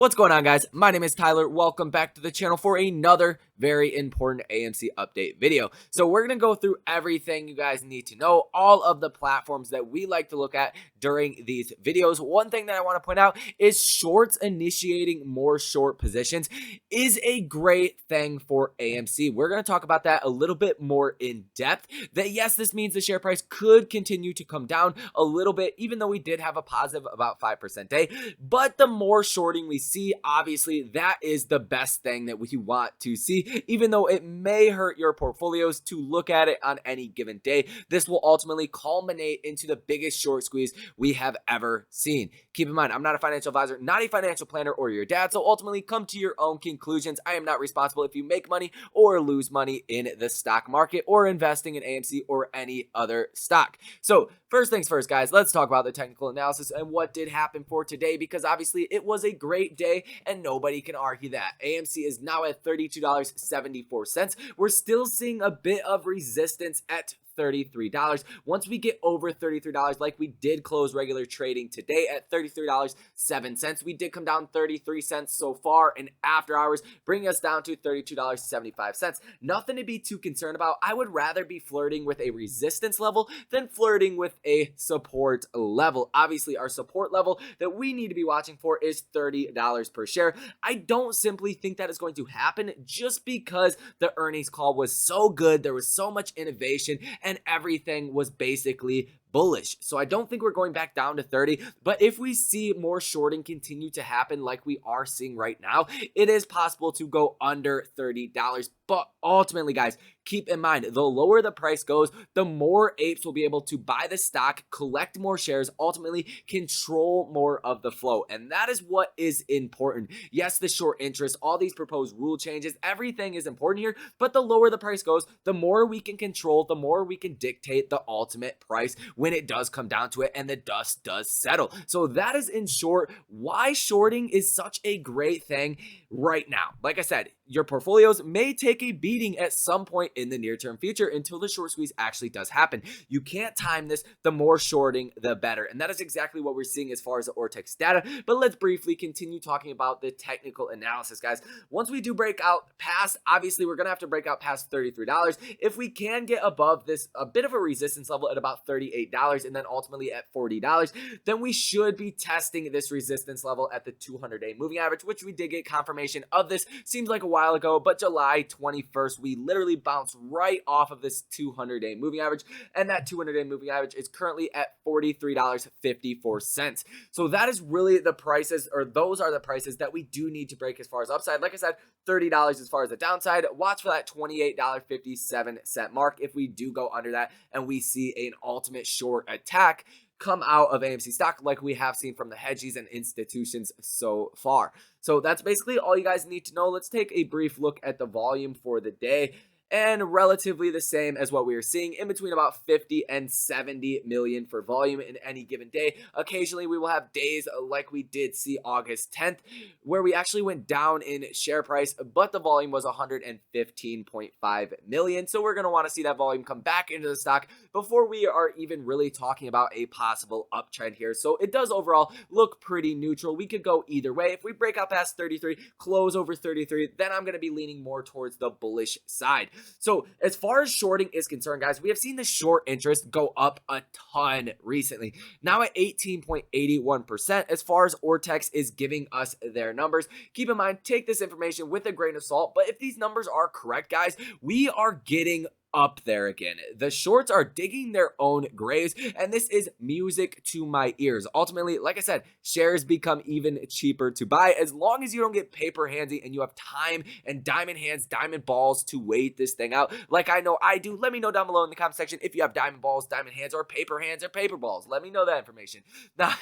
What's going on, guys? My name is Tyler. Welcome back to the channel for another very important AMC update video. So we're going to go through everything you guys need to know, all of the platforms that we like to look at during these videos. One thing that I want to point out is shorts initiating more short positions is a great thing for AMC. We're going to talk about that a little bit more in depth. That yes, this means the share price could continue to come down a little bit, even though we did have a positive about 5% day. But the more shorting we see, obviously that is the best thing that we want to see, even though it may hurt your portfolios to look at it on any given day. This will ultimately culminate into the biggest short squeeze we have ever seen. Keep in mind, I'm not a financial advisor, not a financial planner or your dad, so ultimately come to your own conclusions. I am not responsible if you make money or lose money in the stock market or investing in AMC or any other stock. So first things first, guys, let's talk about the technical analysis and what did happen for today, because obviously it was a great day and nobody can argue that. AMC is now at $32.74. We're still seeing a bit of resistance at $33. Once we get over $33, like we did close regular trading today at $33.07, we did come down 33 cents so far in after hours, bringing us down to $32.75. Nothing to be too concerned about. I would rather be flirting with a resistance level than flirting with a support level. Obviously, our support level that we need to be watching for is $30 per share. I don't simply think that is going to happen just because the earnings call was so good. There was so much innovation and everything was basically bullish. So I don't think we're going back down to 30, but if we see more shorting continue to happen like we are seeing right now, it is possible to go under $30. But ultimately, guys, keep in mind, the lower the price goes, the more apes will be able to buy the stock, collect more shares, ultimately control more of the flow. And that is what is important. Yes, the short interest, all these proposed rule changes, everything is important here, but the lower the price goes, the more we can control, the more we can dictate the ultimate price when it does come down to it and the dust does settle. So that is, in short, why shorting is such a great thing right now. Like I said, your portfolios may take a beating at some point in the near-term future until the short squeeze actually does happen. You can't time this. The more shorting, the better. And that is exactly what we're seeing as far as the Ortex data. But let's briefly continue talking about the technical analysis, guys. Once we do break out past, obviously we're going to have to break out past $33. If we can get above this, a bit of a resistance level at about $38 and then ultimately at $40, then we should be testing this resistance level at the 200-day moving average, which we did get confirmation of. This seems like a while ago, but July 21st, we literally bounced right off of this 200-day moving average, and that 200-day moving average is currently at $43.54. So that is really the prices, or those are the prices that we do need to break as far as upside. Like I said, $30 as far as the downside. Watch for that $28.57 mark if we do go under that and we see an ultimate short attack come out of AMC stock like we have seen from the hedgies and institutions so far. So that's basically all you guys need to know. Let's take a brief look at the volume for the day. And relatively the same as what we are seeing, in between about 50 and 70 million for volume in any given day. Occasionally we will have days like we did see August 10th where we actually went down in share price, but the volume was 115.5 million. So we're going to want to see that volume come back into the stock before we are even really talking about a possible uptrend here. So it does overall look pretty neutral. We could go either way. If we break out past 33, close over 33, then I'm going to be leaning more towards the bullish side. So as far as shorting is concerned, guys, we have seen the short interest go up a ton recently, now at 18.81% as far as Ortex is giving us their numbers. Keep in mind, take this information with a grain of salt, but if these numbers are correct, guys, we are getting up there again. The shorts are digging their own graves, and this is music to my ears. Ultimately, like I said, shares become even cheaper to buy as long as you don't get paper handsy and you have time and diamond hands, diamond balls to wait this thing out like I know I do. Let me know down below in the comment section if you have diamond balls, diamond hands, or paper balls. Let me know that information. Now,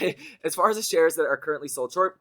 as far as the shares that are currently sold short,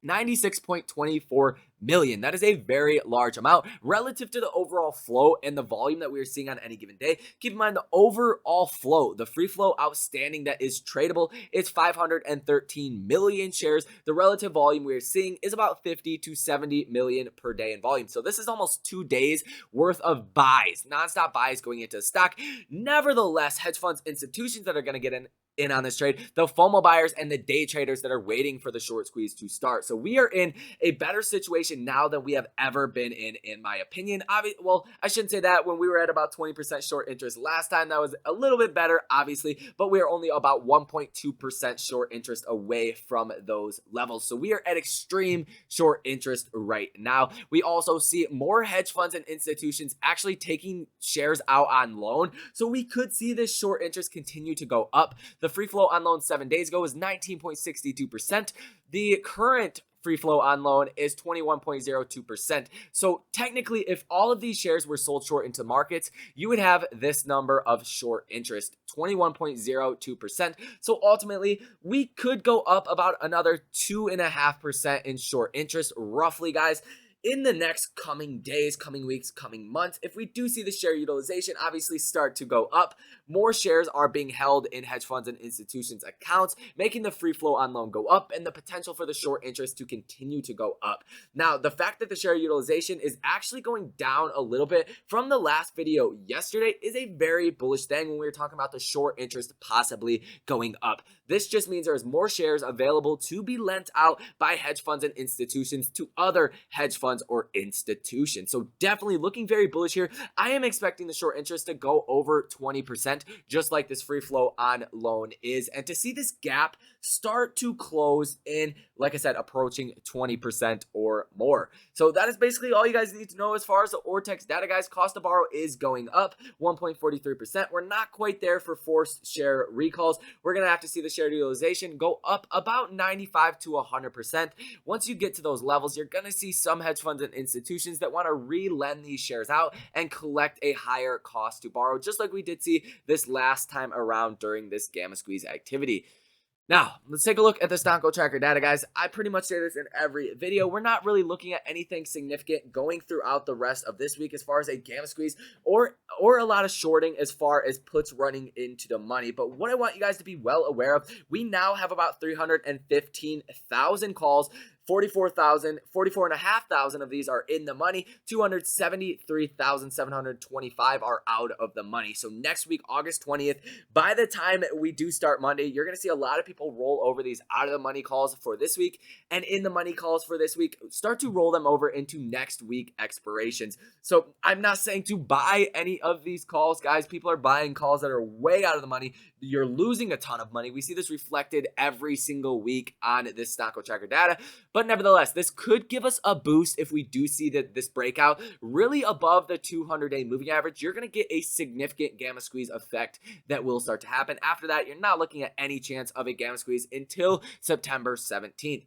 96.24 million. That is a very large amount relative to the overall flow and the volume that we are seeing on any given day. Keep in mind the overall flow, the free flow outstanding that is tradable, is 513 million shares. The relative volume we are seeing is about 50 to 70 million per day in volume. So this is almost 2 days worth of buys, nonstop buys going into the stock. Nevertheless, hedge funds, institutions that are going to get in in on this trade, the FOMO buyers and the day traders that are waiting for the short squeeze to start. So we are in a better situation now than we have ever been in my opinion. Well, I shouldn't say that. When we were at about 20% short interest last time, that was a little bit better, obviously, but we are only about 1.2% short interest away from those levels. So we are at extreme short interest right now. We also see more hedge funds and institutions actually taking shares out on loan. So we could see this short interest continue to go up. The free flow on loan 7 days ago was 19.62%. The current free flow on loan is 21.02%. So technically, if all of these shares were sold short into markets, you would have this number of short interest, 21.02%. So ultimately, we could go up about another 2.5% in short interest, roughly, guys, in the next coming days, coming weeks, coming months. If we do see the share utilization obviously start to go up, more shares are being held in hedge funds and institutions accounts, making the free flow on loan go up and the potential for the short interest to continue to go up. Now, the fact that the share utilization is actually going down a little bit from the last video yesterday is a very bullish thing when we were talking about the short interest possibly going up. This just means there's more shares available to be lent out by hedge funds and institutions to other hedge funds or institutions. So definitely looking very bullish here. I am expecting the short interest to go over 20%, just like this free flow on loan is, and to see this gap start to close in, like I said, approaching 20% or more. So that is basically all you guys need to know as far as the Ortex data, guys. Cost to borrow is going up 1.43%. We're not quite there for forced share recalls. We're going to have to see the share utilization go up about 95 to 100%. Once you get to those levels, you're going to see some hedge funds and institutions that want to re-lend these shares out and collect a higher cost to borrow, just like we did see this last time around during this gamma squeeze activity. Now, let's take a look at the stonk tracker data, guys. I pretty much say this in every video. We're not really looking at anything significant going throughout the rest of this week as far as a gamma squeeze or a lot of shorting as far as puts running into the money. But what I want you guys to be well aware of, we now have about 315,000 calls. 44,500 of these are in the money. 273,725 are out of the money. So next week, August 20th, by the time we do start Monday, you're going to see a lot of people roll over these out of the money calls for this week, and in the money calls for this week, start to roll them over into next week expirations. So I'm not saying to buy any of these calls, guys. People are buying calls that are way out of the money. You're losing a ton of money. We see this reflected every single week on this stonk tracker data. But nevertheless, this could give us a boost if we do see that this breakout really above the 200-day moving average. You're going to get a significant gamma squeeze effect that will start to happen. After that, you're not looking at any chance of a gamma squeeze until September 17th.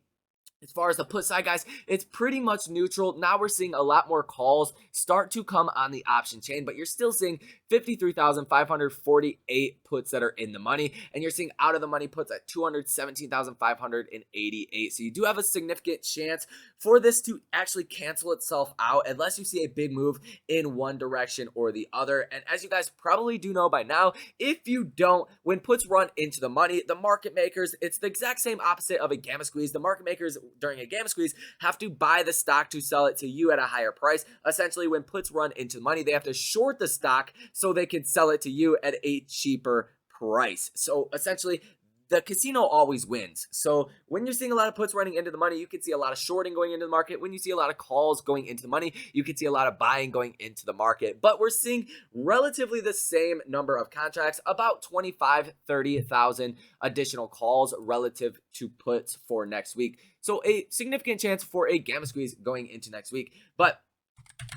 As far as the put side, guys, it's pretty much neutral. Now we're seeing a lot more calls start to come on the option chain, but you're still seeing 53,548 puts that are in the money, and you're seeing out of the money puts at 217,588. So you do have a significant chance for this to actually cancel itself out unless you see a big move in one direction or the other. And as you guys probably do know by now, if you don't, when puts run into the money, the market makers, it's the exact same opposite of a gamma squeeze. The market makers during a gamma squeeze have to buy the stock to sell it to you at a higher price. Essentially, when puts run into the money, they have to short the stock so they can sell it to you at a cheaper price. So essentially, the casino always wins. So when you're seeing a lot of puts running into the money, you can see a lot of shorting going into the market. When you see a lot of calls going into the money, you can see a lot of buying going into the market. But we're seeing relatively the same number of contracts, about 30,000 additional calls relative to puts for next week. So a significant chance for a gamma squeeze going into next week. But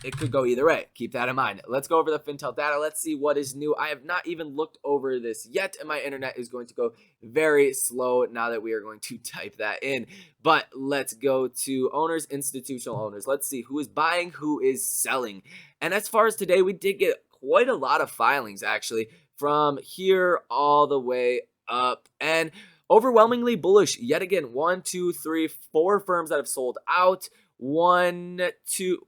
it could go either way. Keep that in mind. Let's go over the fintel data. Let's see what is new. I have not even looked over this yet, and my internet is going to go very slow now that we are going to type that in. But let's go to owners, institutional owners. Let's see who is buying, who is selling. And as far as today, we did get quite a lot of filings, actually, from here all the way up. And overwhelmingly bullish. Yet again, 1, 2, 3, 4 firms that have sold out. 1, 2,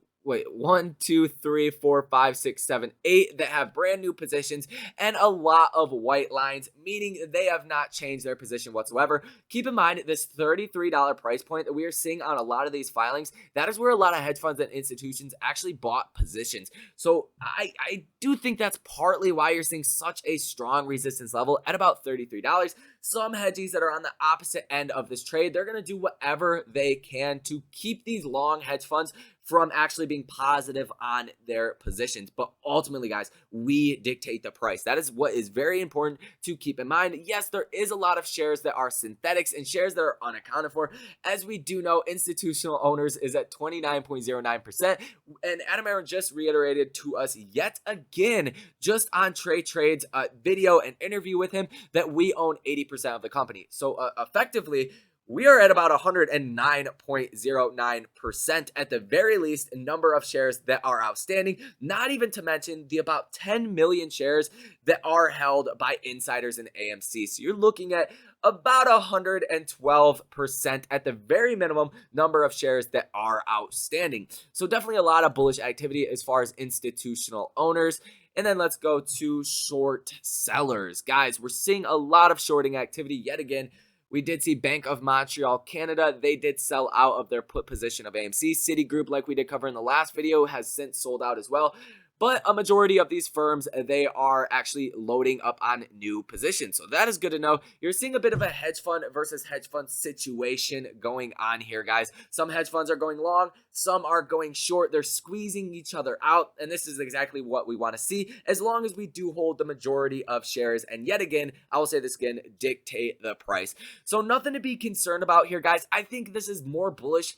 3, 4, 5, 6, 7, 8 that have brand new positions, and a lot of white lines, meaning they have not changed their position whatsoever. Keep in mind this $33 price point that we are seeing on a lot of these filings. That is where a lot of hedge funds and institutions actually bought positions. So I do think that's partly why you're seeing such a strong resistance level at about $33. some hedgies that are on the opposite end of this trade, they're going to do whatever they can to keep these long hedge funds from actually being positive on their positions. But ultimately, guys, we dictate the price. That is what is very important to keep in mind. Yes, there is a lot of shares that are synthetics and shares that are unaccounted for. As we do know, institutional owners is at 29.09%. And Adam Aaron just reiterated to us yet again, just on Trey Trade's video and interview with him, that we own 80% of the company. So effectively, we are at about 109.09% at the very least number of shares that are outstanding, not even to mention the about 10 million shares that are held by insiders in AMC. So you're looking at about 112% at the very minimum number of shares that are outstanding. So definitely a lot of bullish activity as far as institutional owners. And then let's go to short sellers. Guys, we're seeing a lot of shorting activity yet again. We did see Bank of Montreal, Canada. They did sell out of their put position of AMC. Citigroup, like we did cover in the last video, has since sold out as well. But a majority of these firms, they are actually loading up on new positions. So that is good to know. You're seeing a bit of a hedge fund versus hedge fund situation going on here, guys. Some hedge funds are going long. Some are going short. They're squeezing each other out. And this is exactly what we want to see as long as we do hold the majority of shares. And yet again, I will say this again, dictate the price. So nothing to be concerned about here, guys. I think this is more bullish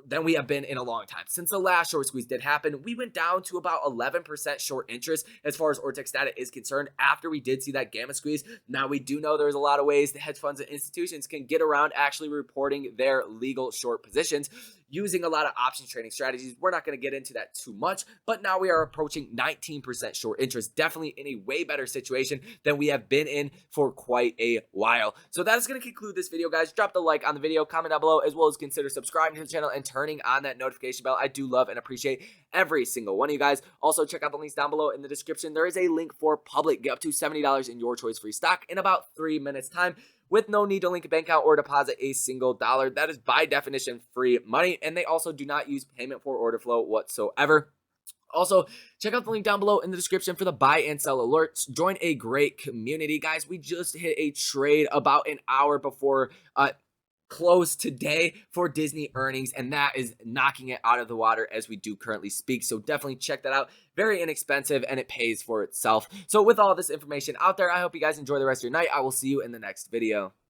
than we have been in a long time. Since the last short squeeze did happen, we went down to about 11% short interest as far as Ortex data is concerned after we did see that gamma squeeze. Now, we do know there's a lot of ways the hedge funds and institutions can get around actually reporting their legal short positions using a lot of options trading strategies. We're not going to get into that too much, but now we are approaching 19% short interest, definitely in a way better situation than we have been in for quite a while. So that is going to conclude this video, guys. Drop the like on the video, comment down below, as well as consider subscribing to the channel and turning on that notification bell. I do love and appreciate every single one of you guys. Also, check out the links down below in the description. There is a link for public. Get up to $70 in your choice free stock in about 3 minutes time, with no need to link a bank account or deposit a single dollar. That is by definition free money, and they also do not use payment for order flow whatsoever. Also, check out the link down below in the description for the buy and sell alerts. Join a great community, guys. We just hit a trade about an hour before close today for Disney earnings, and that is knocking it out of the water as we do currently speak. So definitely check that out. Very inexpensive, and it pays for itself. So with all this information out there, I hope you guys enjoy the rest of your night. I will see you in the next video.